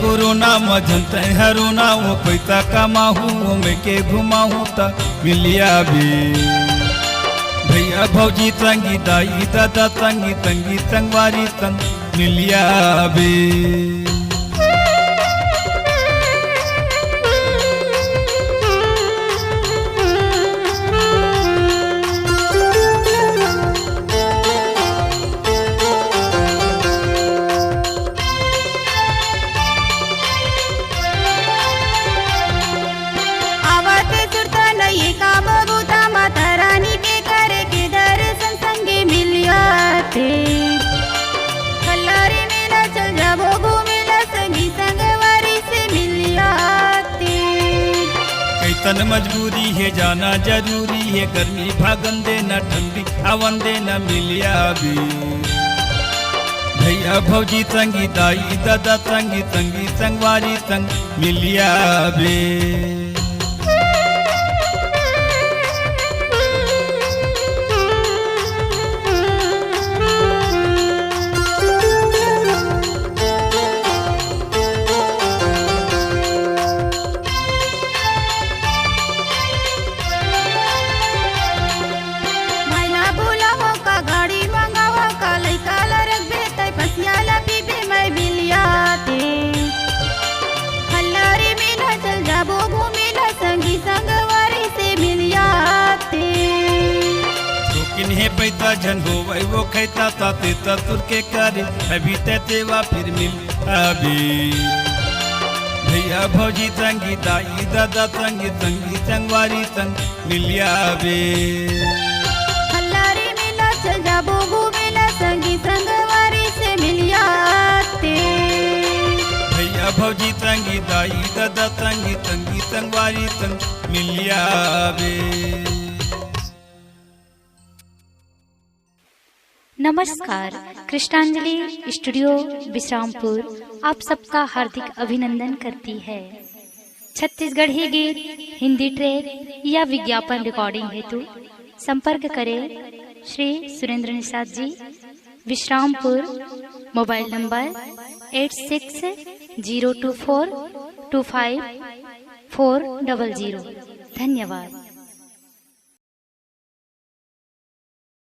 Corona मजन हरोना वो पैसा कमाहूँ मैं के घुमाहूँ ता मिलिया बे भैया भौजी संगी दाई दादा संगी संगी संगवारी संग मिलिया बे। तन मजबूरी है जाना जरूरी है गर्मी भागन देना ठंडी आवन देना मिलिया भी भैया भौजी संगी दाई दादा संगी संगी संगवारी संग मिलिया बे। इन्हें पैसा झन हो वो खैता ताते ततुर के करे अभी तेवा फिर मिल अभी भैया भौजी संगी दाई दादा संगी संगी संगवारी संग मिलिया बे। हल्लारी मिला चल जाबो घूमेला संगी संगवारी से मिलिया ते भैया भौजी संगी दाई दादा संगी संगी संगवारी संग मिलिया बे। नमस्कार, कृष्णांजलि स्टूडियो विश्रामपुर आप सबका हार्दिक अभिनंदन करती है। छत्तीसगढ़ी गीत, हिंदी ट्रैक या विज्ञापन रिकॉर्डिंग हेतु संपर्क करें श्री सुरेंद्र निषाद जी, विश्रामपुर। Mobile number 8602425400। धन्यवाद।